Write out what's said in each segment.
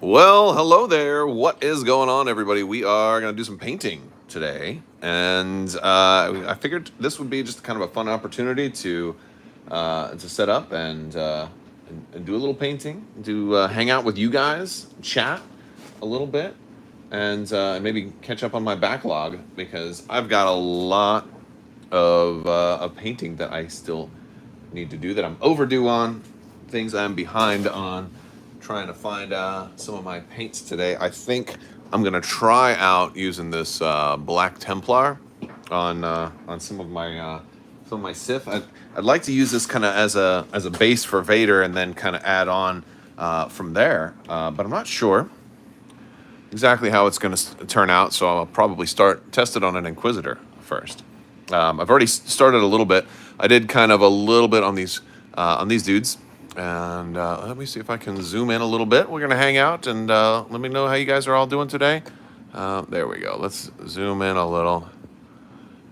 Well, hello there. What is going on, everybody? We are going to do some painting today, and I figured this would be just kind of a fun opportunity to set up and do a little painting, hang out with you guys, chat a little bit, and maybe catch up on my backlog because I've got a lot of painting that I still need to do that I'm overdue on, things I'm behind on, trying to find some of my paints today. I think I'm gonna try out using this Black Templar on some of my Sith. I'd like to use this kind of as a base for Vader and then kind of add on from there, but I'm not sure exactly how it's going to turn out. So I'll probably test it on an Inquisitor first. I've already started a little bit. I did kind of a little bit on these dudes, and let me see if I can zoom in a little bit. We're gonna hang out and let me know how you guys are all doing today. There we go. Let's zoom in a little.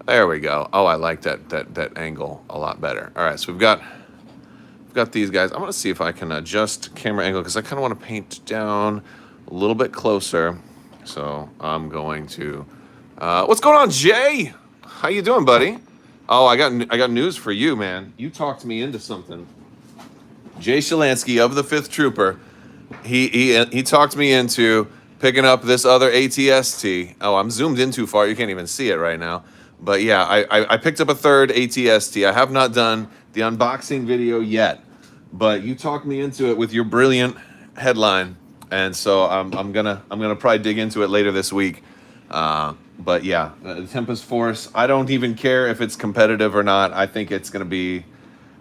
There we go. Oh, I like that angle a lot better. All right, so we've got these guys. I'm gonna see if I can adjust camera angle because I kind of want to paint down a little bit closer. So I'm going to. What's going on, Jay? How you doing, buddy? Oh, I got news for you, man. You talked me into something. Jay Shalansky of the 5th Trooper, he talked me into picking up this other ATST. Oh, I'm zoomed in too far. You can't even see it right now. But yeah, I picked up a third ATST. I have not done the unboxing video yet, but you talked me into it with your brilliant headline, and so I'm gonna probably dig into it later this week. But yeah, the Tempest Force. I don't even care if it's competitive or not. I think it's gonna be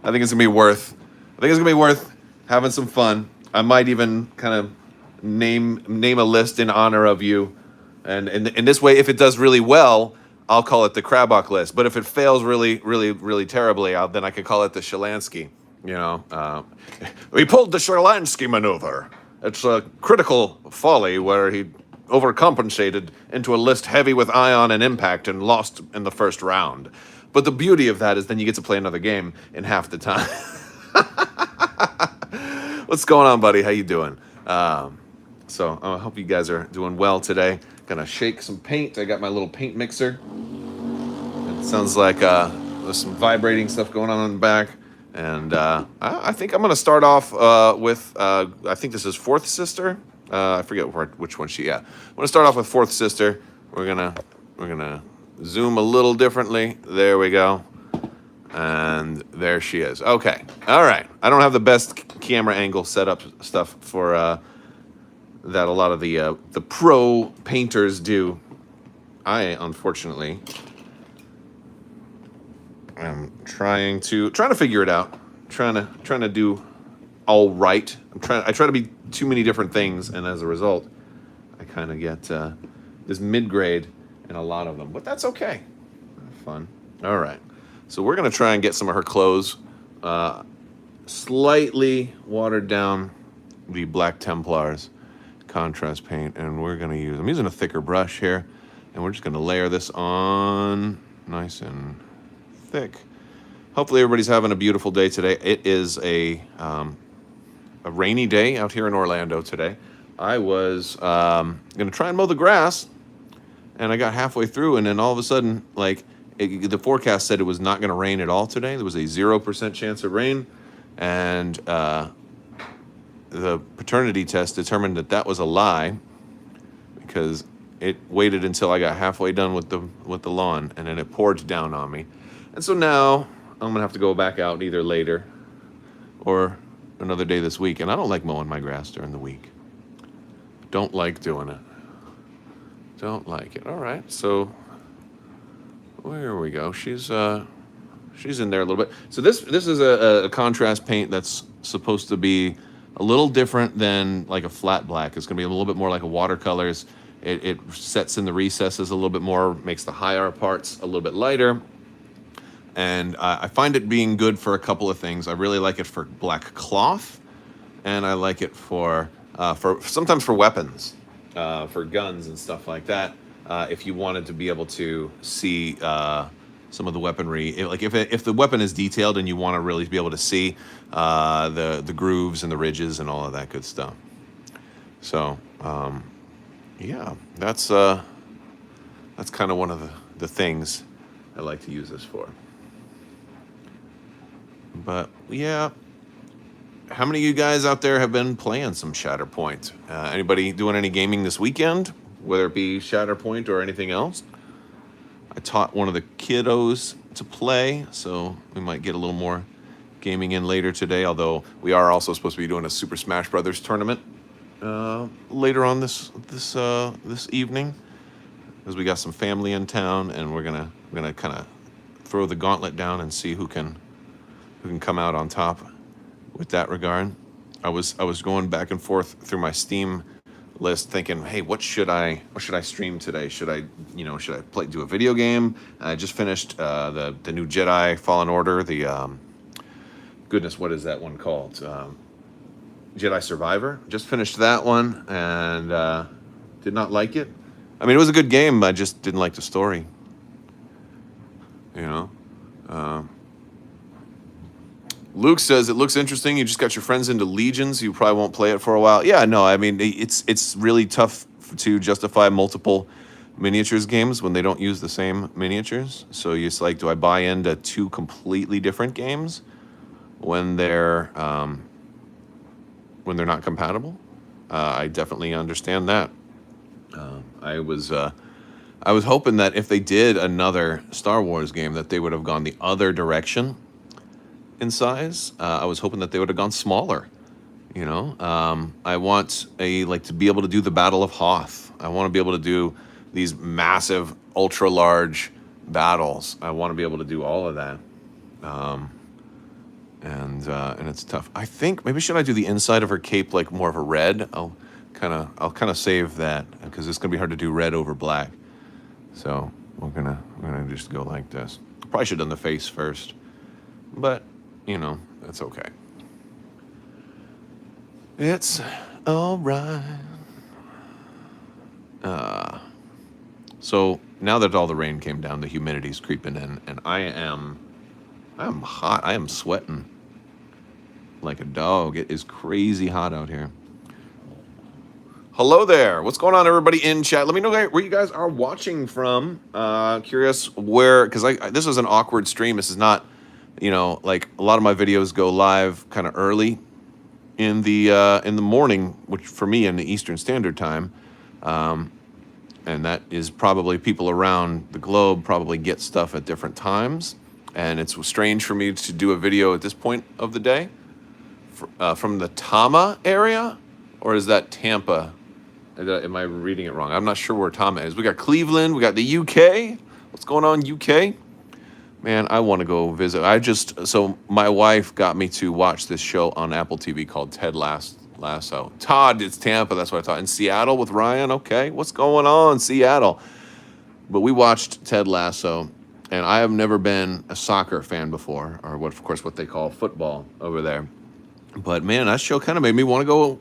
worth. I think it's gonna be worth having some fun. I might even kind of name a list in honor of you, and in this way, if it does really well, I'll call it the Crabbok list. But if it fails really terribly, then I could call it the Shalansky. You know, we pulled the Shalansky maneuver. It's a critical folly where he overcompensated into a list heavy with ion and impact and lost in the first round. But the beauty of that is then you get to play another game in half the time. What's going on, buddy? How you doing? So I hope you guys are doing well today. Gonna shake some paint. I got my little paint mixer. It sounds like there's some vibrating stuff going on in the back. And I think I'm gonna start off with I think this is Fourth Sister. I forget which one she. Yeah, I'm gonna start off with Fourth Sister. We're gonna zoom a little differently. There we go. And there she is. Okay. All right. I don't have the best camera angle setup stuff for that a lot of the pro painters do. I unfortunately am trying to figure it out. Trying to do all right. I try to be too many different things, and as a result, I kind of get this mid grade in a lot of them. But that's okay. Fun. All right. So we're going to try and get some of her clothes, slightly watered down the Black Templars contrast paint, and I'm using a thicker brush here, and we're just going to layer this on nice and thick. Hopefully everybody's having a beautiful day today. It is a rainy day out here in Orlando today. I was going to try and mow the grass, and I got halfway through, and then all of a sudden, the forecast said it was not going to rain at all today. There was a 0% chance of rain, and the paternity test determined that was a lie because it waited until I got halfway done with the lawn, and then it poured down on me. And so now I'm going to have to go back out either later or another day this week. And I don't like mowing my grass during the week. Don't like doing it. Don't like it. All right, so there we go. She's in there a little bit. So this is a contrast paint that's supposed to be a little different than like a flat black. It's going to be a little bit more like a watercolors. It sets in the recesses a little bit more, makes the higher parts a little bit lighter. And I find it being good for a couple of things. I really like it for black cloth, and I like it for sometimes for weapons, for guns and stuff like that. If you wanted to be able to see some of the weaponry, if the weapon is detailed and you want to really be able to see the grooves and the ridges and all of that good stuff. So yeah, that's kind of one of the things I like to use this for. But yeah, how many of you guys out there have been playing some Shatterpoint? Anybody doing any gaming this weekend, whether it be Shatterpoint or anything else? I taught one of the kiddos to play, so we might get a little more gaming in later today, although we are also supposed to be doing a Super Smash Brothers tournament later on this evening, because we got some family in town, and we're gonna kind of throw the gauntlet down and see who can come out on top with that regard. I was going back and forth through my Steam list thinking, hey, what should I stream today? Should I do a video game? I just finished the new Jedi Fallen Order, the goodness, what is that one called? Jedi Survivor. Just finished that one and did not like it. I mean, it was a good game, I just didn't like the story. Luke says it looks interesting. You just got your friends into Legions. You probably won't play it for a while. Yeah, no, I mean, it's really tough to justify multiple miniatures games when they don't use the same miniatures. So it's like, do I buy into two completely different games when they're not compatible? I definitely understand that. I was hoping that if they did another Star Wars game, that they would have gone the other direction in size. I was hoping that they would have gone smaller. I want to be able to do the Battle of Hoth. I want to be able to do these massive, ultra large battles. I want to be able to do all of that. And it's tough. I think maybe should I do the inside of her cape like more of a red? I'll kind of save that because it's gonna be hard to do red over black. So we're gonna just go like this. Probably should have done the face first, but that's okay. It's all right. So now that all the rain came down, the humidity's creeping in, and I'm hot. I am sweating like a dog. It is crazy hot out here. Hello there. What's going on, everybody in chat? Let me know where you guys are watching from. Curious where, because this is an awkward stream. This is not, like a lot of my videos go live kind of early in the morning, which for me in the Eastern Standard Time, and that is probably people around the globe probably get stuff at different times, and it's strange for me to do a video at this point of the day. From the Tama area, or is that Tampa? Am I reading it wrong? I'm not sure where Tama is. We got Cleveland. We got the UK. What's going on, UK? Man, I want to go visit. So my wife got me to watch this show on Apple TV called Ted Lasso. Todd, it's Tampa. That's what I thought. In Seattle with Ryan. Okay, what's going on, Seattle? But we watched Ted Lasso, and I have never been a soccer fan before, or what they call football over there. But man, that show kind of made me want to go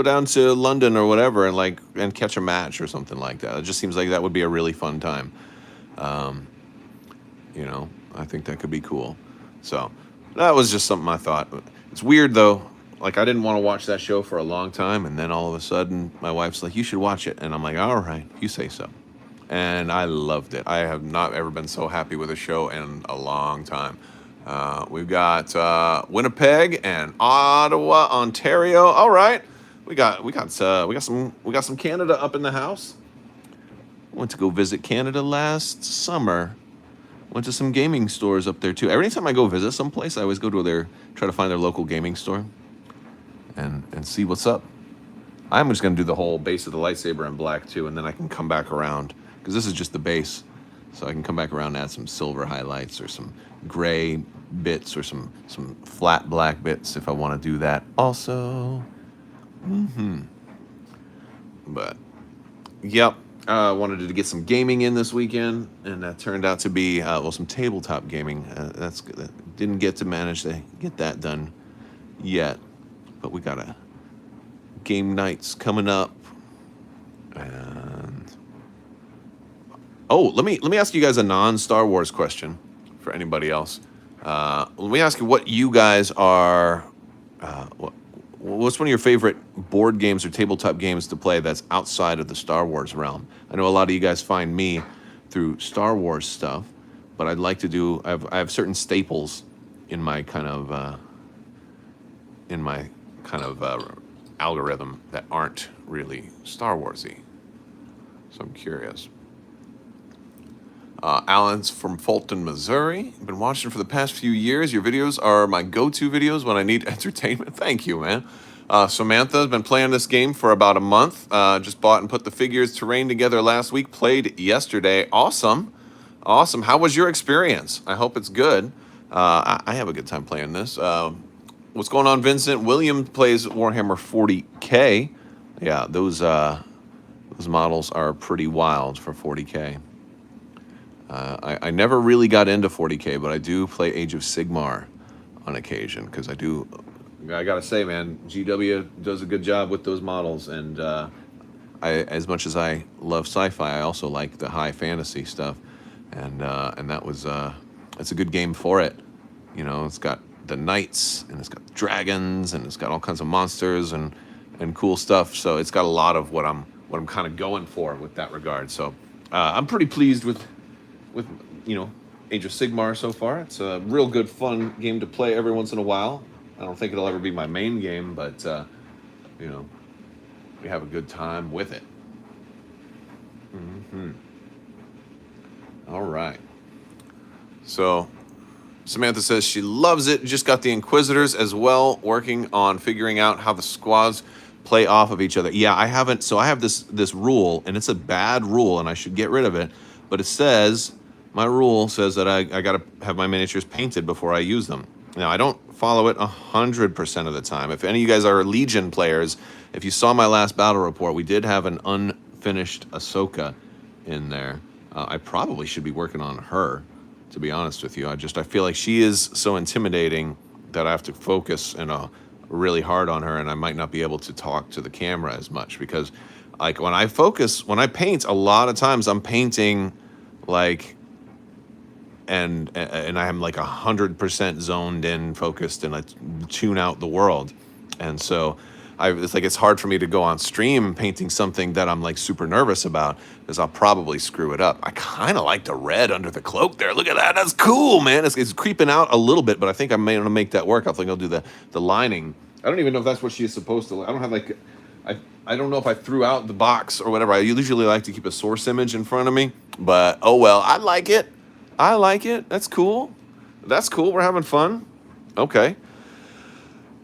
down to London or whatever and catch a match or something like that. It just seems like that would be a really fun time. I think that could be cool. So that was just something I thought. It's weird though. Like, I didn't want to watch that show for a long time, and then all of a sudden my wife's like, you should watch it. And I'm like, all right, you say so. And I loved it. I have not ever been so happy with a show in a long time. We've got Winnipeg and Ottawa, Ontario. All right, we got some Canada up in the house. Went to go visit Canada last summer. Went to some gaming stores up there too. Every time I go visit someplace, I always go to try to find their local gaming store and see what's up. I'm just gonna do the whole base of the lightsaber in black too, and then I can come back around because this is just the base, so I can come back around and add some silver highlights or some gray bits or some flat black bits if I want to do that also. But yep, I wanted to get some gaming in this weekend, and that turned out to be some tabletop gaming. Didn't get to manage to get that done yet, but we got a game nights coming up. And let me ask you guys a non-Star Wars question for anybody else. Let me ask you what you guys are. What what's one of your favorite board games or tabletop games to play that's outside of the Star Wars realm? I know a lot of you guys find me through Star Wars stuff, but I'd like to do. I have certain staples in my kind of algorithm that aren't really Star Warsy. So I'm curious. Alan's from Fulton, Missouri. I've been watching for the past few years. Your videos are my go-to videos when I need entertainment. Thank you, man. Samantha's been playing this game for about a month. Just bought and put the figures terrain together last week. Played yesterday. Awesome. Awesome. How was your experience? I hope it's good. I have a good time playing this. What's going on, Vincent? William plays Warhammer 40K. Yeah, those models are pretty wild for 40K. I never really got into 40K, but I do play Age of Sigmar on occasion because I gotta say, man, GW does a good job with those models, and as much as I love sci-fi, I also like the high fantasy stuff, and that's a good game for it. You know, it's got the knights, and it's got dragons, and it's got all kinds of monsters and cool stuff. So it's got a lot of what I'm kind of going for with that regard. So I'm pretty pleased with Age of Sigmar so far. It's a real good fun game to play every once in a while. I don't think it'll ever be my main game, but we have a good time with it. All right. So Samantha says she loves it. Just got the Inquisitors as well, working on figuring out how the squads play off of each other. Yeah, I haven't. So I have this rule, and it's a bad rule, and I should get rid of it. But it says, my rule says that I got to have my miniatures painted before I use them. Now, I don't follow it 100% of the time. If any of you guys are Legion players, if you saw my last battle report, we did have an unfinished Ahsoka in there. I probably should be working on her, to be honest with you. I feel like she is so intimidating that I have to focus really hard on her, and I might not be able to talk to the camera as much because, like, when I paint, a lot of times I'm painting like, and I am like 100% zoned in, focused, and I tune out the world, and so it's hard for me to go on stream painting something that I'm like super nervous about because I'll probably screw it up. I kind of like the red under the cloak there. Look at that. That's cool, man. It's creeping out a little bit, but I think I'm going to make that work. I think I'll do the lining. I don't even know if that's what she is supposed to. I don't have I don't know if I threw out the box or whatever. I usually like to keep a source image in front of me, but oh well. I like it. That's cool. We're having fun. Okay.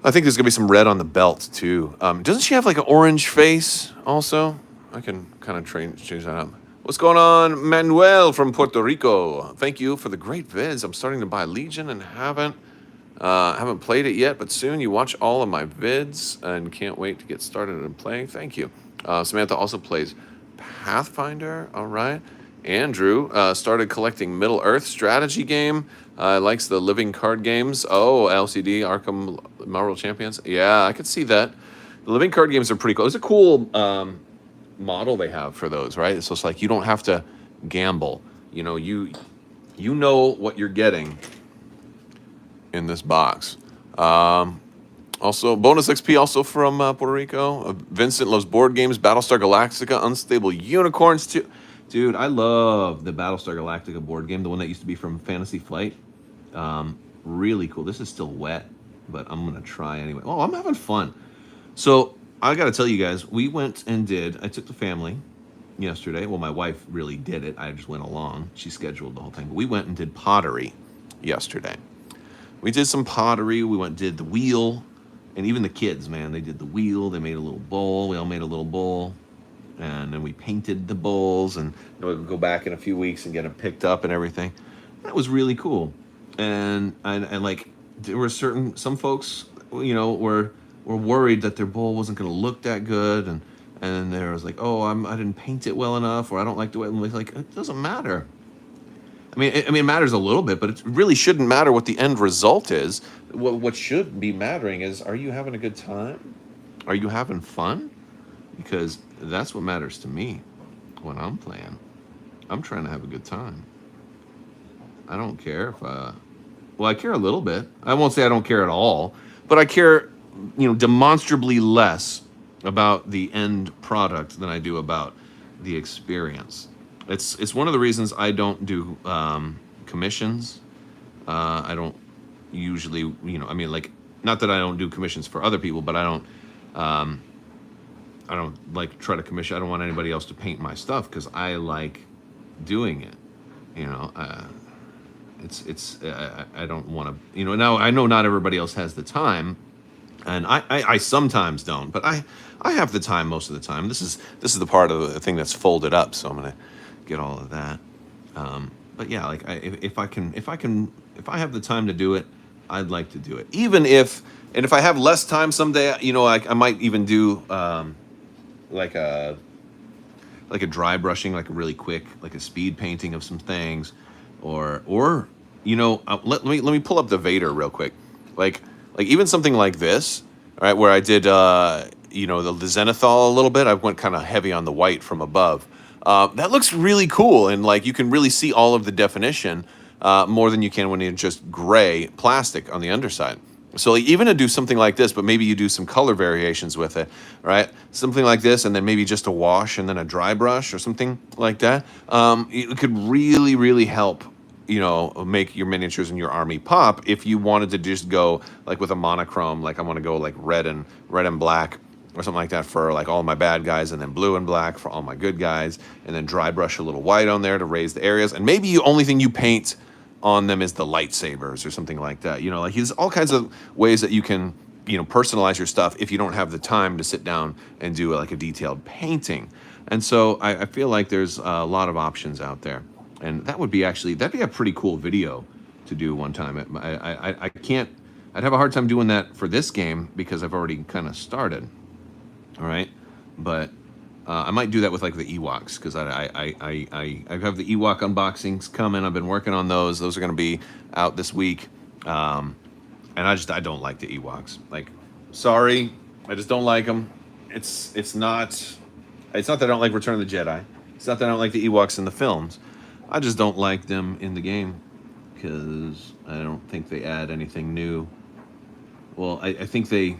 I think there's going to be some red on the belt, too. Doesn't she have like an orange face also? I can kind of change that up. What's going on? Manuel from Puerto Rico. Thank you for the great vids. I'm starting to buy Legion and haven't played it yet, but soon. You watch all of my vids and can't wait to get started in playing. Thank you. Samantha also plays Pathfinder. All right. Andrew started collecting Middle Earth strategy game. Likes the living card games. Oh, LCD, Arkham Marvel Champions. Yeah, I could see that. The living card games are pretty cool. It's a cool model they have for those, right? So it's like you don't have to gamble. You know what you're getting in this box. Also, bonus XP also from Puerto Rico. Vincent loves board games. Battlestar Galactica, Unstable Unicorns too. Dude, I love the Battlestar Galactica board game, the one that used to be from Fantasy Flight. Really cool. This is still wet, but I'm going to try anyway. Oh, I'm having fun. So I got to tell you guys, I took the family yesterday. Well, my wife really did it. I just went along. She scheduled the whole thing. But we went and did pottery yesterday. We did some pottery. We did the wheel. And even the kids, man, they did the wheel. They made a little bowl. We all made a little bowl. And then we painted the bowls, and we'll go back in a few weeks and get them picked up and everything. That was really cool. And like there were some folks, were worried that their bowl wasn't going to look that good, and there was like, oh, I didn't paint it well enough, or I don't like the way. And like, it doesn't matter. I mean, it matters a little bit, but it really shouldn't matter what the end result is. What should be mattering is, are you having a good time? Are you having fun? Because that's what matters to me when I'm playing. I'm trying to have a good time. I don't care if I care a little bit. I won't say I don't care at all, but I care demonstrably less about the end product than I do about the experience. It's one of the reasons I don't do commissions. I don't usually, I mean, like, not that I don't do commissions for other people, but I don't like try to commission. I don't want anybody else to paint my stuff because I like doing it. You know, I don't want to. Now I know not everybody else has the time, and I sometimes don't, but I have the time most of the time. This is the part of the thing that's folded up, so I'm gonna get all of that. But yeah, like if I have the time to do it, I'd like to do it. If I have less time someday, I might even do like a dry brushing, like a really quick, like a speed painting of some things, or let me pull up the Vader real quick, like even something like this, all right, where I did the Zenithal a little bit. I went kind of heavy on the white from above. That looks really cool, and like you can really see all of the definition more than you can when you're just gray plastic on the underside. So like, even to do something like this, but maybe you do some color variations with it, right? Something like this, and then maybe just a wash and then a dry brush or something like that. It could really, really help, make your miniatures and your army pop if you wanted to just go like with a monochrome, like I want to go like red and black or something like that for like all my bad guys, and then blue and black for all my good guys, and then dry brush a little white on there to raise the areas, and maybe the only thing you paint on them is the lightsabers or something like that. Like there's all kinds of ways that you can, personalize your stuff if you don't have the time to sit down and do like a detailed painting. And so I feel like there's a lot of options out there, and that'd be a pretty cool video to do one time. I'd have a hard time doing that for this game because I've already kind of started. All right, but I might do that with like the Ewoks, because I have the Ewok unboxings coming. I've been working on those. Those are going to be out this week, and I don't like the Ewoks. Like, sorry, I just don't like them. It's not that I don't like Return of the Jedi. It's not that I don't like the Ewoks in the films. I just don't like them in the game because I don't think they add anything new. Well, I think they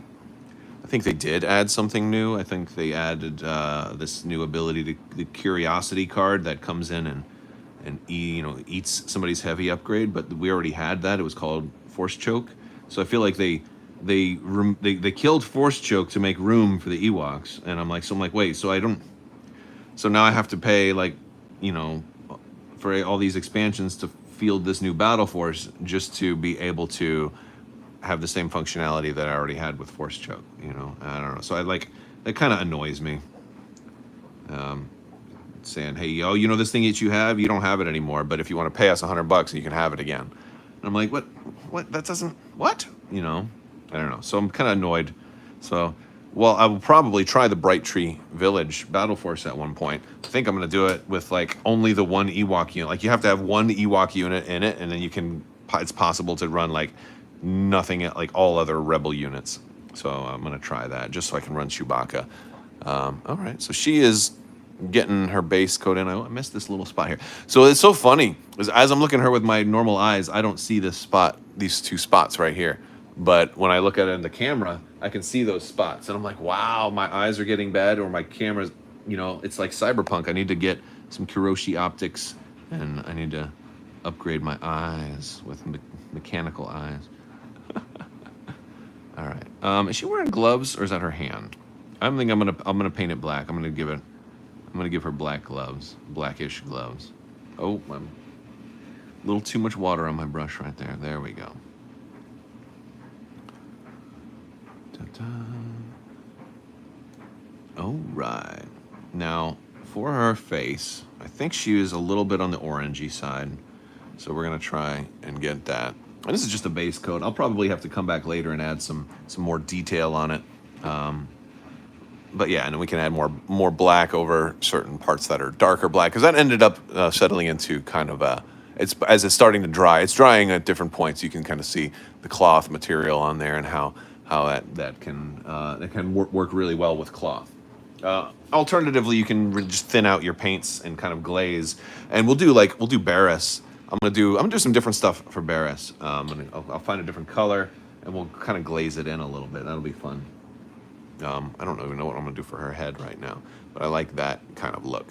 did add something new. I think they added this new ability, the Curiosity card that comes in and eats somebody's heavy upgrade. But we already had that. It was called Force Choke. So I feel like they killed Force Choke to make room for the Ewoks. And I'm like, wait, so now I have to pay for all these expansions to field this new battle force just to be able to have the same functionality that I already had with Force Choke. I don't know. So that kind of annoys me. Saying, hey, this thing that you have, you don't have it anymore, but if you want to pay us $100, you can have it again. And I'm like, what? That doesn't, what? I don't know. So I'm kind of annoyed. So, well, I will probably try the Bright Tree Village Battle Force at one point. I think I'm going to do it with like only the one Ewok unit. Like you have to have one Ewok unit in it, and then it's possible to run like nothing at like all other Rebel units. So I'm going to try that just so I can run Chewbacca. All right. So she is getting her base coat in. I missed this little spot here. So it's so funny. As I'm looking at her with my normal eyes, I don't see these two spots right here. But when I look at it in the camera, I can see those spots. And I'm like, wow, my eyes are getting bad, or my camera's, it's like Cyberpunk. I need to get some Kiroshi optics, and I need to upgrade my eyes with mechanical eyes. All right. Is she wearing gloves, or is that her hand? I think I'm gonna paint it black. I'm gonna give her black gloves, blackish gloves. Oh, a little too much water on my brush right there. There we go. Ta-da. All right. Now, for her face, I think she is a little bit on the orangey side, so we're gonna try and get that. And this is just a base coat. I'll probably have to come back later and add some more detail on it. But yeah, and then we can add more black over certain parts that are darker black, because that ended up settling into kind of as it's starting to dry. It's drying at different points. You can kind of see the cloth material on there and how that can work really well with cloth. Alternatively, you can just thin out your paints and kind of glaze. And we'll do Barriss. I'm gonna do some different stuff for Barriss. I'll find a different color and we'll kind of glaze it in a little bit. That'll be fun. I don't even know what I'm gonna do for her head right now, but I like that kind of look.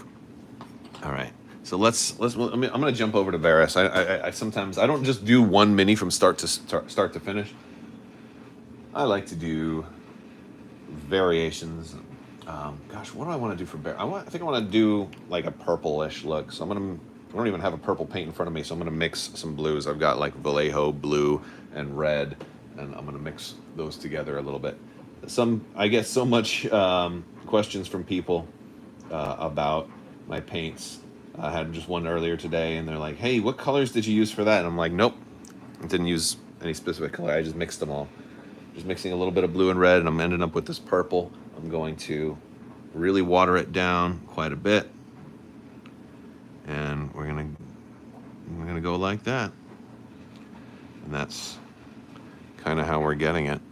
All right, so I'm gonna jump over to Barriss. I sometimes I don't just do one mini from start to finish. I like to do variations. Gosh, what do I want to do for Barriss? I think I want to do like a purplish look. So I don't even have a purple paint in front of me, so I'm gonna mix some blues. I've got like Vallejo blue and red, and I'm gonna mix those together a little bit. I get so much questions from people about my paints. I had just one earlier today, and they're like, "Hey, what colors did you use for that?" And I'm like, "Nope, I didn't use any specific color. I just mixed them all. Just mixing a little bit of blue and red, and I'm ending up with this purple. I'm going to really water it down quite a bit, and we're gonna go like that, and that's kind of how we're getting it."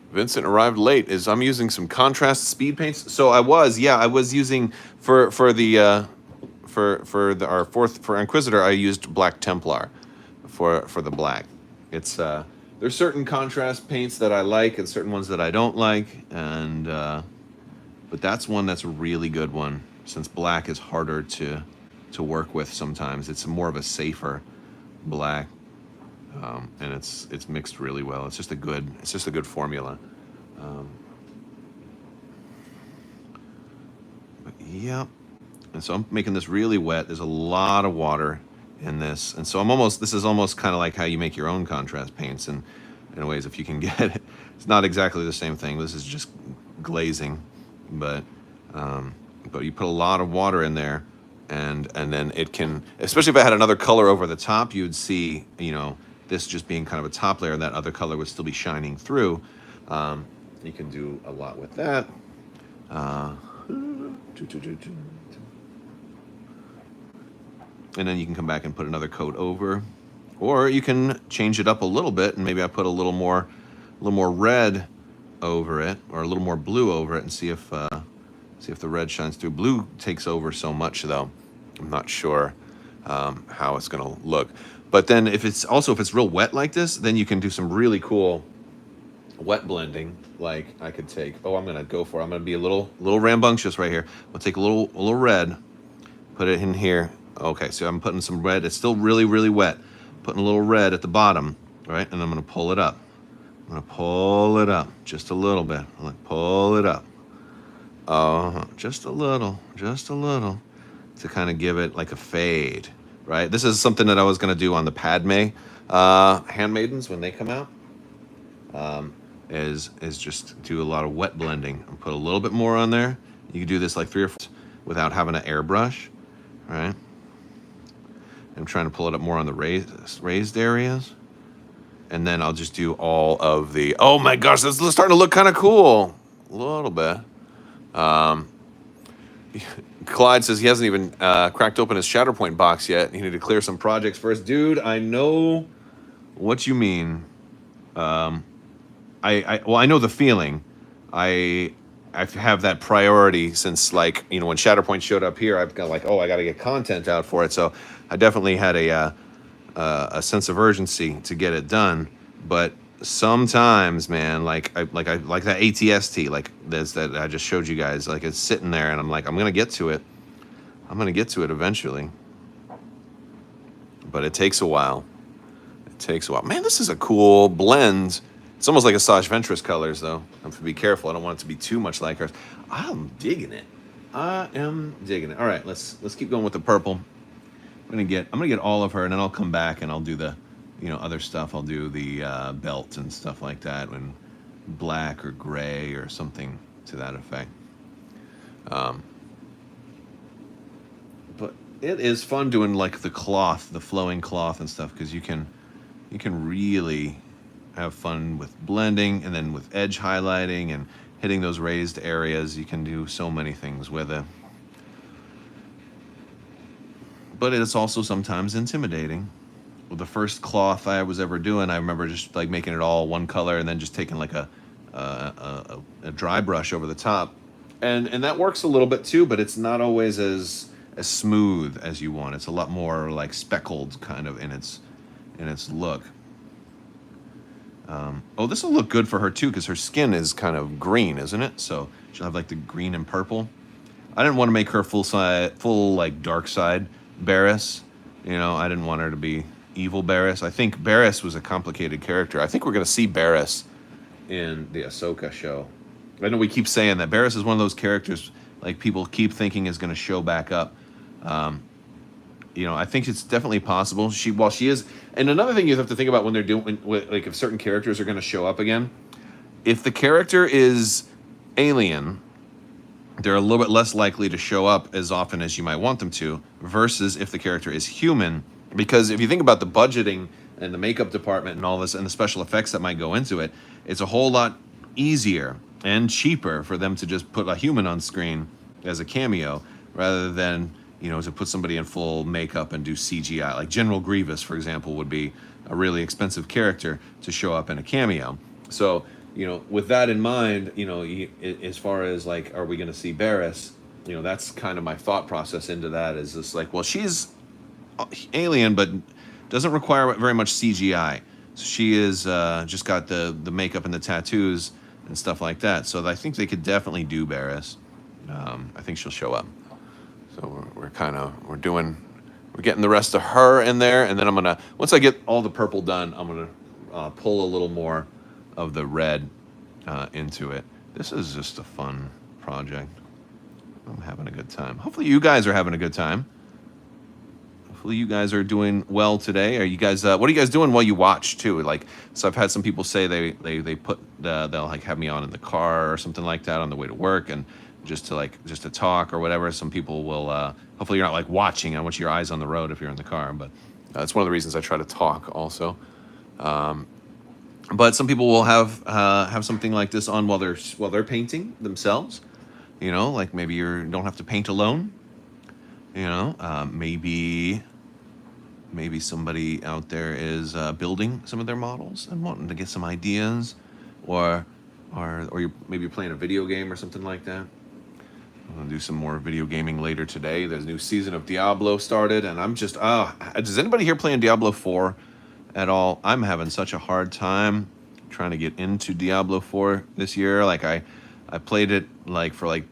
Vincent arrived late. I'm using some contrast speed paints. So I was using for Inquisitor. I used Black Templar for the black. It's there's certain contrast paints that I like and certain ones that I don't like, and but that's one that's a really good one, since black is harder to work with sometimes. It's more of a safer black. And it's mixed really well. It's just a good formula. But yeah, and so I'm making this really wet. There's a lot of water in this, and so this is almost kind of like how you make your own contrast paints, and in ways, if you can get it. It's not exactly the same thing. This is just glazing, but you put a lot of water in there, and then it can, especially if I had another color over the top, you'd see, this just being kind of a top layer, and that other color would still be shining through. You can do a lot with that. And then you can come back and put another coat over, or you can change it up a little bit, and maybe I put a little more red over it, or a little more blue over it, and see if the red shines through. Blue takes over so much, though. I'm not sure how it's gonna look. But then if it's real wet like this, then you can do some really cool wet blending. Like I could take, I'm gonna be a little rambunctious right here. I'll take a little red, put it in here. Okay, so I'm putting some red. It's still really, really wet. Putting a little red at the bottom, right? And I'm gonna pull it up. I'm gonna pull it up just a little bit. I'm gonna pull it up. Just a little, to kind of give it like a fade. Right, this is something that I was going to do on the Padme handmaidens when they come out. Is just do a lot of wet blending and put a little bit more on there. You can do this like 3 or 4 without having an airbrush, right? I'm trying to pull it up more on the raised areas, and then I'll just do all of the. Oh my gosh, this is starting to look kind of cool, a little bit. Clyde says he hasn't even cracked open his Shatterpoint box yet. He needed to clear some projects first. Dude, I know what you mean. I know the feeling. I have that priority since, like, when Shatterpoint showed up here, I've got like, I got to get content out for it. So I definitely had a sense of urgency to get it done. But sometimes, man, like that ATST, like this that I just showed you guys, like it's sitting there, and I'm like, I'm gonna get to it eventually, but it takes a while. Man, this is a cool blend. It's almost like a Sage Ventress colors, though. I have to be careful. I don't want it to be too much like hers. I'm digging it. All right, let's keep going with the purple. I'm gonna get all of her, and then I'll come back and I'll do the other stuff. I'll do the belt and stuff like that, and black or gray or something to that effect. But it is fun doing like the cloth, the flowing cloth and stuff, because you can really have fun with blending, and then with edge highlighting and hitting those raised areas. You can do so many things with it. But it's also sometimes intimidating. Well, the first cloth I was ever doing, I remember just like making it all one color and then just taking like a dry brush over the top, and that works a little bit too, but it's not always as smooth as you want. It's a lot more like speckled kind of in its look. Oh, this will look good for her too, because her skin is kind of green, isn't it? So she'll have like the green and purple. I didn't want to make her full like dark side Barriss. You know, I didn't want her to be evil Barriss. I think Barriss was a complicated character. I think we're gonna see Barriss in the Ahsoka show. I know we keep saying that Barriss is one of those characters like people keep thinking is going to show back up. You know, I think it's definitely possible. While she is, and another thing you have to think about when they're doing, like if certain characters are going to show up again, if the character is alien, they're a little bit less likely to show up as often as you might want them to, versus if the character is human. Because if you think about the budgeting and the makeup department and all this and the special effects that might go into it, it's a whole lot easier and cheaper for them to just put a human on screen as a cameo rather than, you know, to put somebody in full makeup and do CGI. Like General Grievous, for example, would be a really expensive character to show up in a cameo. So, you know, with that in mind, you know, as far as like, are we going to see Barriss? You know, that's kind of my thought process into that, is just like, well, she's alien, but doesn't require very much CGI. So she is just got the makeup and the tattoos and stuff like that. So I think they could definitely do Barriss. I think she'll show up. So we're getting the rest of her in there, and then I'm gonna, once I get all the purple done, I'm gonna pull a little more of the red into it. This is just a fun project. I'm having a good time. Hopefully you guys are having a good time. Hopefully you guys are doing well today. Are you guys? What are you guys doing while you watch too? Like, so I've had some people say they put they'll like have me on in the car or something like that on the way to work, and just to talk or whatever. Some people will. Hopefully you're not like watching. I want your eyes on the road if you're in the car, but that's one of the reasons I try to talk also. But some people will have something like this on while they're painting themselves. You know, like maybe you don't have to paint alone. You know, maybe somebody out there is building some of their models and wanting to get some ideas, or you're maybe playing a video game or something like that. I'm gonna do some more video gaming later today. There's a new season of Diablo started, and I'm just does anybody here playing Diablo 4 at all? I'm having such a hard time trying to get into Diablo 4 this year. Like I played it like for like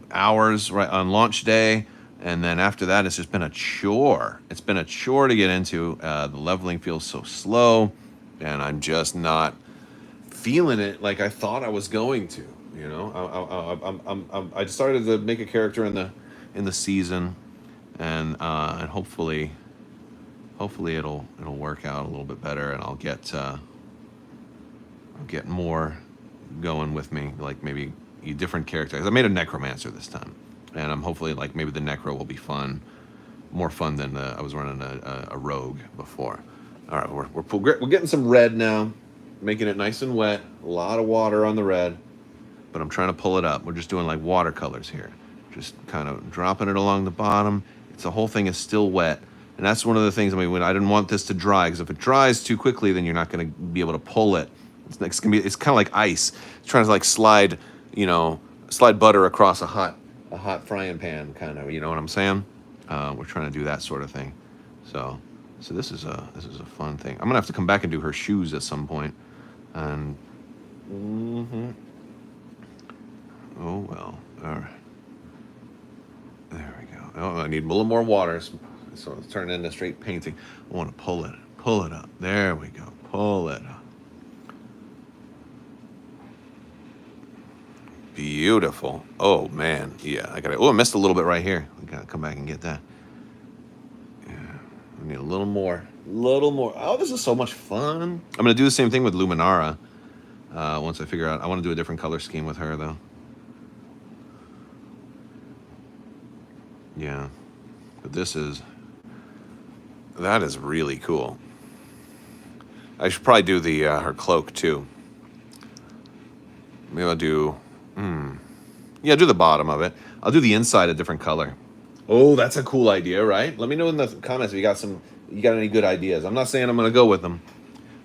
hours right on launch day. And then after that, it's just been a chore. It's been a chore to get into. The leveling feels so slow, and I'm just not feeling it like I thought I was going to. You know, I started to make a character in the season, and hopefully it'll work out a little bit better, and I'll get more going with me, like maybe a different character. 'Cause I made a necromancer this time. And I'm hopefully like maybe the necro will be more fun than I was running a rogue before. All right, we're getting some red now, making it nice and wet. A lot of water on the red, but I'm trying to pull it up. We're just doing like watercolors here, just kind of dropping it along the bottom. The whole thing is still wet, and that's one of the things. I mean, when I didn't want this to dry, because if it dries too quickly, then you're not going to be able to pull it. It's kind of like ice. It's trying to like slide butter across a hot frying pan, kind of, you know what I'm saying? We're trying to do that sort of thing. So this is a fun thing. I'm gonna have to come back and do her shoes at some point. And oh well. All right. There we go. Oh, I need a little more water, so it's turning into straight painting. I want to pull it up. There we go. Pull it up. Beautiful. Oh man, yeah. I missed a little bit right here. I gotta come back and get that. Yeah, I need a little more. Oh, this is so much fun. I'm gonna do the same thing with Luminara. Once I figure out, I want to do a different color scheme with her though. Yeah, but that is really cool. I should probably do the her cloak too. Maybe I'll do. Yeah, do the bottom of it. I'll do the inside a different color. Oh, that's a cool idea, right? Let me know in the comments if you got any good ideas. I'm not saying I'm gonna go with them,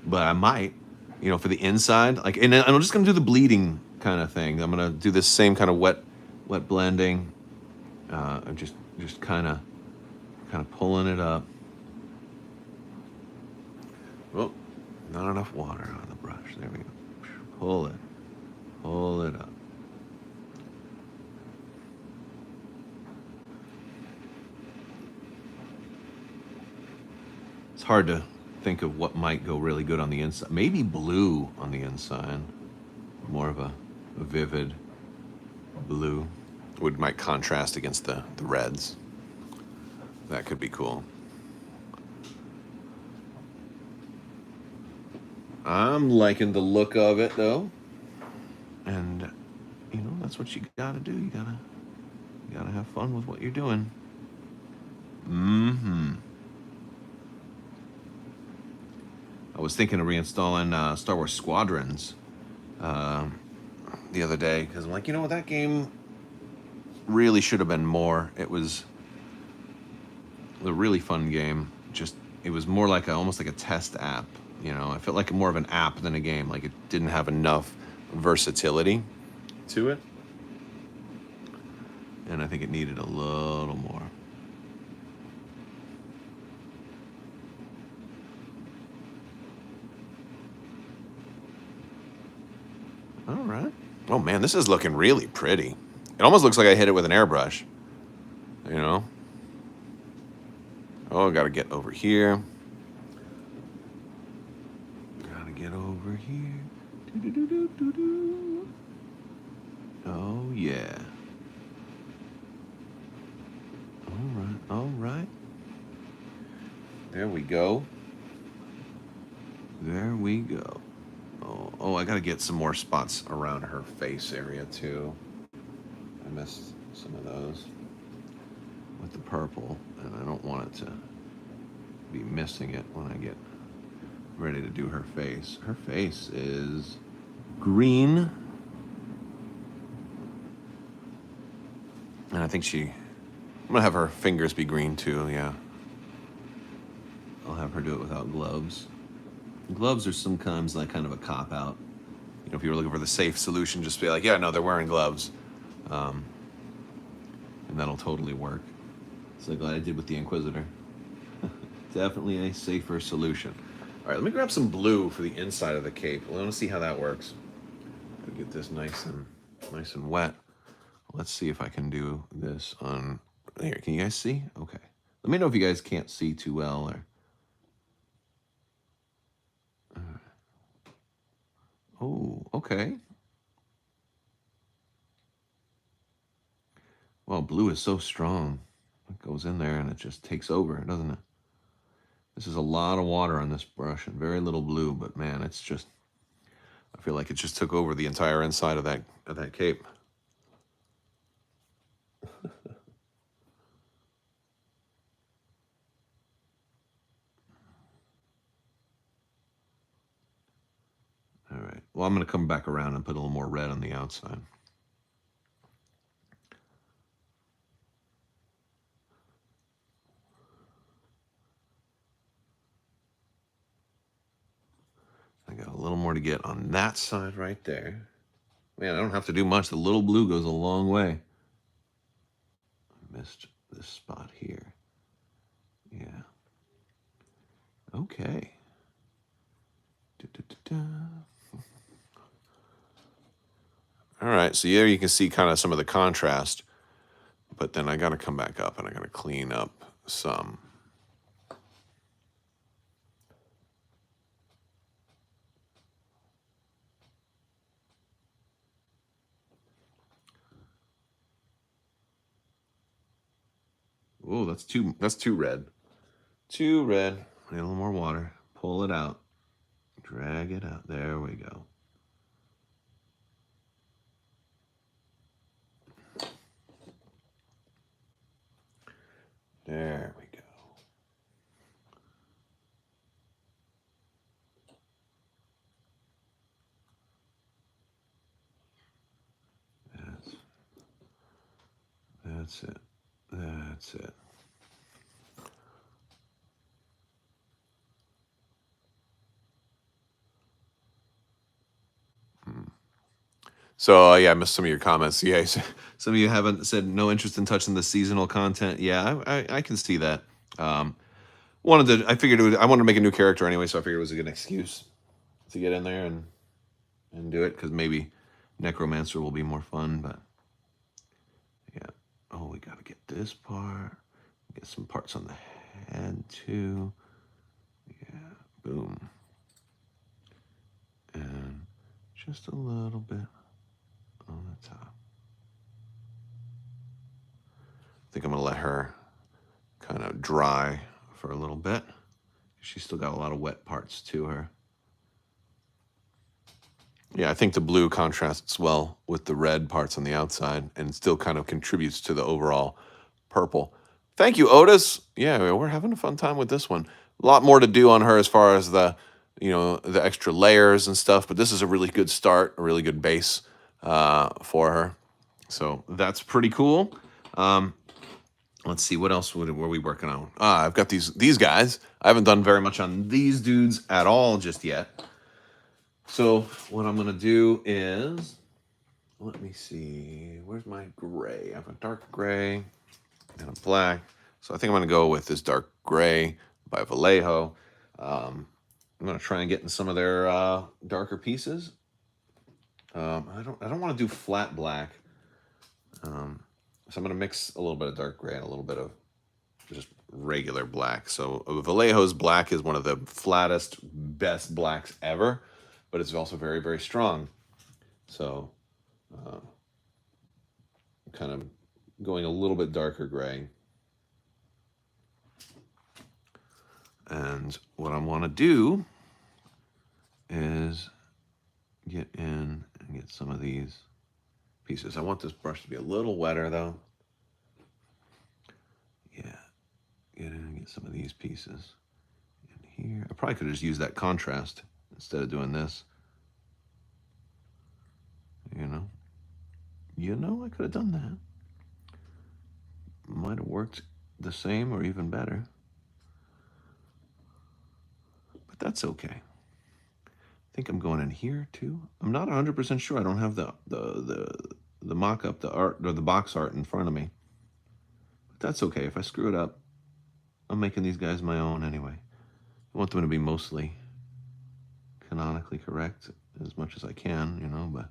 but I might. You know, for the inside, like, and I'm just gonna do the bleeding kind of thing. I'm gonna do this same kind of wet blending. Just kind of pulling it up. Oh, not enough water on the brush. There we go. Pull it. Pull it up. It's hard to think of what might go really good on the inside. Maybe blue on the inside. More of a vivid blue. Might contrast against the reds. That could be cool. I'm liking the look of it though. And you know, that's what you gotta do. You gotta have fun with what you're doing. I was thinking of reinstalling Star Wars Squadrons the other day because I'm like, you know what, that game really should have been more. It was a really fun game. Just it was more like almost like a test app. You know, I felt like more of an app than a game. Like it didn't have enough versatility to it, and I think it needed a little more. All right. Oh man, this is looking really pretty. It almost looks like I hit it with an airbrush. You know? Oh, I gotta get over here. Gotta get over here. Do-do-do-do-do-do. Oh yeah. All right. There we go. There we go. Oh, I gotta get some more spots around her face area too. I missed some of those with the purple, and I don't want it to be missing it when I get ready to do her face. Her face is green, and I think I'm gonna have her fingers be green too. Yeah, I'll have her do it without gloves. Gloves are sometimes like kind of a cop out. You know, if you were looking for the safe solution, just be like, yeah, no, they're wearing gloves. And that'll totally work. So glad I did with the Inquisitor. Definitely a safer solution. All right, let me grab some blue for the inside of the cape. I want to see how that works. Gotta get this nice and wet. Let's see if I can do this on here. Can you guys see? Okay. Let me know if you guys can't see too well or. Oh, okay. Well, blue is so strong. It goes in there and it just takes over, doesn't it? This is a lot of water on this brush and very little blue, but man, it's just, I feel like it just took over the entire inside of that cape. All right. Well, I'm going to come back around and put a little more red on the outside. I got a little more to get on that side right there. Man, I don't have to do much. The little blue goes a long way. I missed this spot here. Yeah. Okay. All right, so there you can see kind of some of the contrast, but then I got to come back up and I got to clean up some. Oh, that's too red. Too red. Need a little more water. Pull it out. Drag it out. There we go. There we go. That's it. That's it. So yeah, I missed some of your comments. Yeah, some of you haven't said no interest in touching the seasonal content. Yeah, I can see that. I wanted to make a new character anyway, so I figured it was a good excuse to get in there and and do it, because maybe Necromancer will be more fun, but yeah. Oh, we got to get this part. Get some parts on the head, too. Yeah, boom. And just a little bit on the top. I think I'm going to let her kind of dry for a little bit. She's still got a lot of wet parts to her. Yeah, I think the blue contrasts well with the red parts on the outside and still kind of contributes to the overall purple. Thank you, Otis. Yeah, we're having a fun time with this one. A lot more to do on her as far as the, the extra layers and stuff, but this is a really good start, a really good base for her. So that's pretty cool. Let's see, what else were we working on? I've got these guys. I haven't done very much on these dudes at all just yet. So what I'm going to do is, let me see, where's my gray? I have a dark gray and a black. So I think I'm going to go with this dark gray by Vallejo. I'm going to try and get in some of their darker pieces. I don't want to do flat black. So I'm going to mix a little bit of dark gray and a little bit of just regular black. So Vallejo's black is one of the flattest, best blacks ever, but it's also very, very strong. So kind of going a little bit darker gray. And what I want to do is get in and get some of these pieces. I want this brush to be a little wetter though. Yeah, get in and get some of these pieces in here. I probably could have just used that contrast instead of doing this. I could have done that. Might have worked the same or even better. But that's okay. I think I'm going in here too. I'm not 100% sure. I don't have the mock-up, the art, or the box art in front of me. But that's okay. If I screw it up, I'm making these guys my own anyway. I want them to be mostly canonically correct as much as I can, but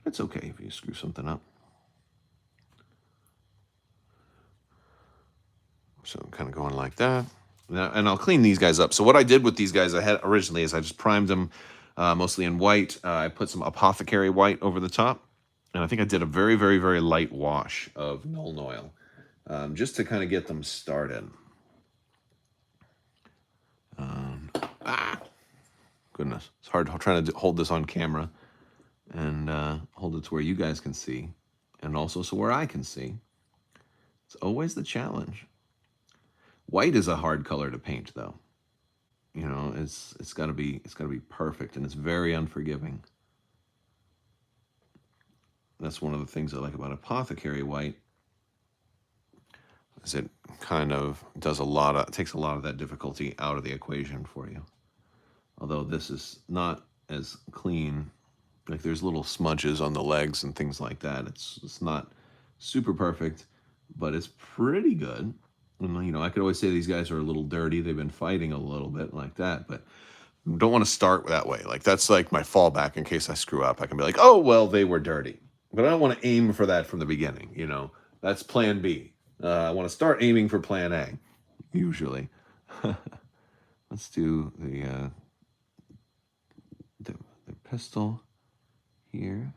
it's okay if you screw something up. So I'm kind of going like that. And I'll clean these guys up. So what I did with these guys originally is I just primed them mostly in white. I put some apothecary white over the top. And I think I did a very, very, very light wash of Nuln Oil just to kind of get them started. Goodness. It's hard trying to hold this on camera and hold it to where you guys can see and also so where I can see. It's always the challenge. White is a hard color to paint, though. It's got to be perfect, and it's very unforgiving. That's one of the things I like about apothecary white. Is it kind of takes a lot of that difficulty out of the equation for you. Although this is not as clean, like there's little smudges on the legs and things like that. It's not super perfect, but it's pretty good. And, I could always say these guys are a little dirty. They've been fighting a little bit like that, but don't want to start that way. Like that's like my fallback in case I screw up. I can be like, oh, well, they were dirty, but I don't want to aim for that from the beginning. That's plan B. I want to start aiming for plan A, usually. Let's do the pistol here.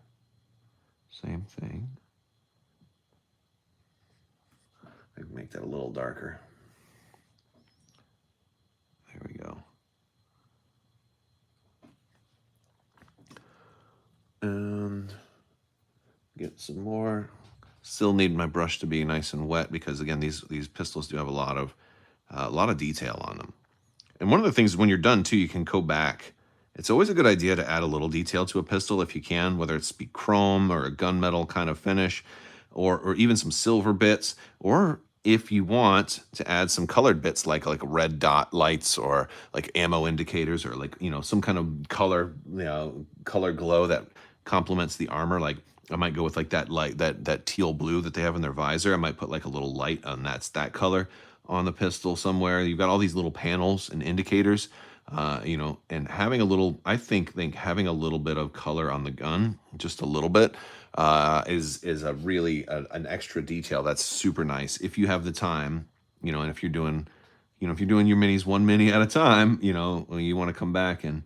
Same thing. I can make that a little darker. There we go. And get some more. Still need my brush to be nice and wet because again, these pistols do have a lot of detail on them. And one of the things when you're done too, you can go back. It's always a good idea to add a little detail to a pistol if you can, whether it's be chrome or a gunmetal kind of finish, or even some silver bits, or if you want to add some colored bits like red dot lights or like ammo indicators or like some kind of color glow that complements the armor. Like I might go with like that light, that teal blue that they have in their visor. I might put like a little light on that color on the pistol somewhere. You've got all these little panels and indicators You know, and having a little, I think having a little bit of color on the gun, just a little bit, is a really an extra detail that's super nice if you have the time. You know, and if you're doing, you know, if you're doing your minis one mini at a time, you know, when you want to come back and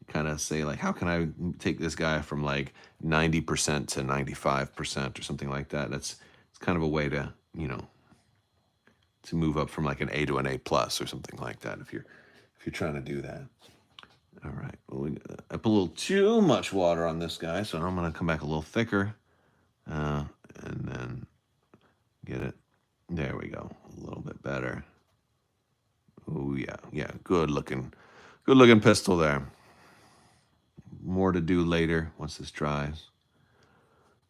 kind of say like, how can I take this guy from like 90% to 95% or something like that? It's kind of a way to, you know, to move up from like an A to an A plus or something like that if you're trying to do that. All right. Well, I put a little too much water on this guy, so I'm gonna come back a little thicker, and then get it. There we go. A little bit better. Oh yeah, yeah. Good looking pistol there. More to do later once this dries,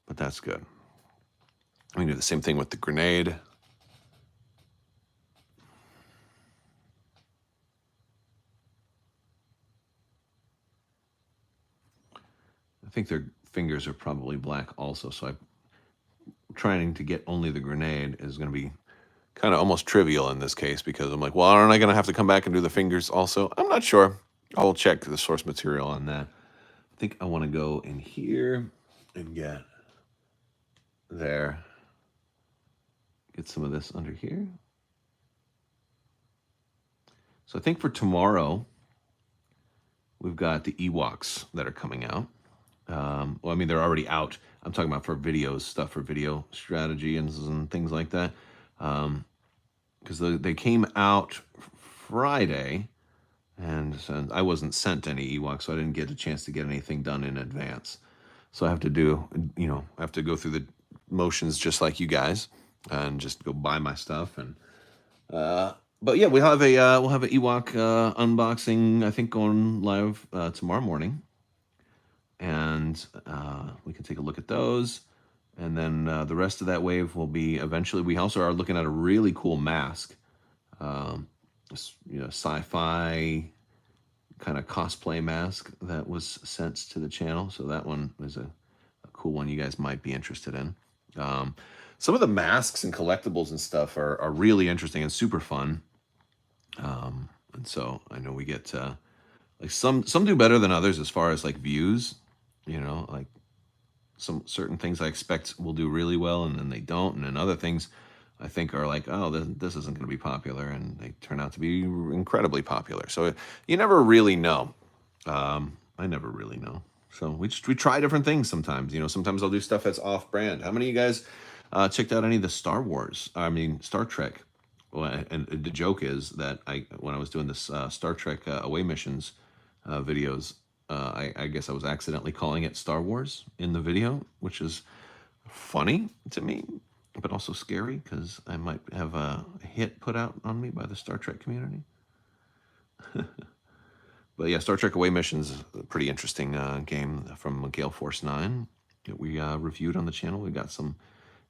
but that's good. We can do the same thing with the grenade. I think their fingers are probably black also, so I'm trying to get only the grenade is going to be kind of almost trivial in this case because I'm like, well, aren't I going to have to come back and do the fingers also? I'm not sure. I'll check the source material on that. I think I want to go in here and get there. Get some of this under here. So I think for tomorrow, we've got the Ewoks that are coming out. Well, I mean, they're already out. I'm talking about for videos, stuff for video strategy and things like that. Because they came out Friday, and so I wasn't sent any Ewoks, so I didn't get a chance to get anything done in advance. So I have to do, you know, I have to go through the motions just like you guys, and just go buy my stuff. And but yeah, we'll have an Ewok unboxing. I think going live tomorrow morning, and we can take a look at those. And then the rest of that wave will be eventually. We also are looking at a really cool mask, you know, sci-fi kind of cosplay mask that was sent to the channel. So that one is a cool one you guys might be interested in. Some of the masks and collectibles and stuff are really interesting and super fun. And so I know we get like some do better than others as far as like views, you know, like some certain things I expect will do really well and then they don't, and then other things I think are like, oh, this isn't going to be popular, and they turn out to be incredibly popular. So you never really know. I never really know. So we try different things sometimes. You know, sometimes I'll do stuff that's off brand. How many of you guys checked out any of the Star Trek? Well, and the joke is that when I was doing this Star Trek away missions videos, I guess I was accidentally calling it Star Wars in the video, which is funny to me, but also scary because I might have a hit put out on me by the Star Trek community. But yeah, Star Trek Away Missions is a pretty interesting game from Gale Force 9 that we reviewed on the channel. We got some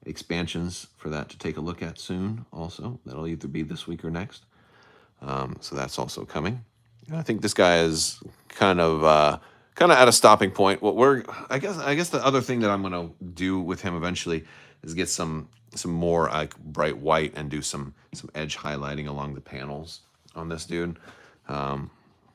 expansions for that to take a look at soon also. That'll either be this week or next. So that's also coming. I think this guy is kind of at a stopping point. What I guess the other thing that I'm gonna do with him eventually is get some more like bright white and do some edge highlighting along the panels on this dude. I'm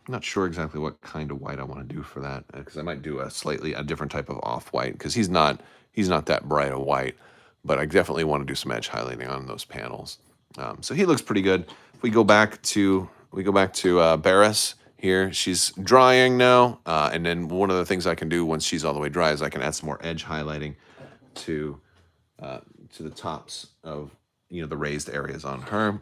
not sure exactly what kind of white I want to do for that because I might do a different type of off white because he's not that bright a white, but I definitely want to do some edge highlighting on those panels. So he looks pretty good. If we go back to Barriss here, she's drying now, and then one of the things I can do once she's all the way dry is I can add some more edge highlighting to the tops of, you know, the raised areas on her.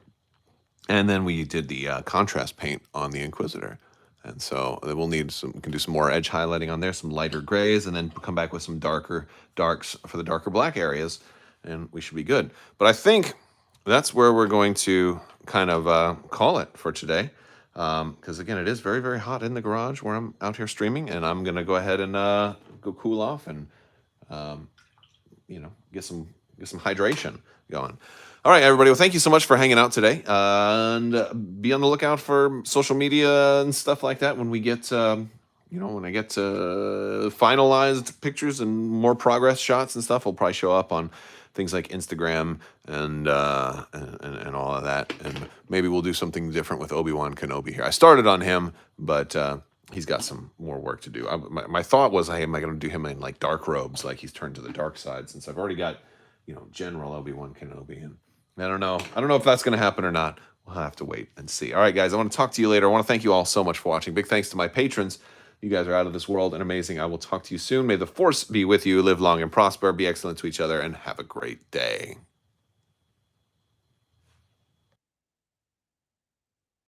And then we did the contrast paint on the Inquisitor. And so we'll need we can do some more edge highlighting on there, some lighter grays, and then come back with some darks for the darker black areas, and we should be good. But I think that's where we're going to kind of call it for today. Because again, it is very, very hot in the garage where I'm out here streaming, and I'm going to go ahead and go cool off and, you know, get some hydration going. All right, everybody. Well, thank you so much for hanging out today, and be on the lookout for social media and stuff like that when we get, you know, when I get finalized pictures and more progress shots and stuff. Will probably show up on things like Instagram and all of that. And maybe we'll do something different with Obi-Wan Kenobi here. I started on him, but he's got some more work to do. My thought was, hey, am I going to do him in like dark robes, like he's turned to the dark side, since I've already got, General Obi-Wan Kenobi, and I don't know if that's going to happen or not. We'll have to wait and see. All right, guys, I want to talk to you later. I want to thank you all so much for watching. Big thanks to my patrons. You guys are out of this world and amazing. I will talk to you soon. May the force be with you. Live long and prosper. Be excellent to each other, and have a great day.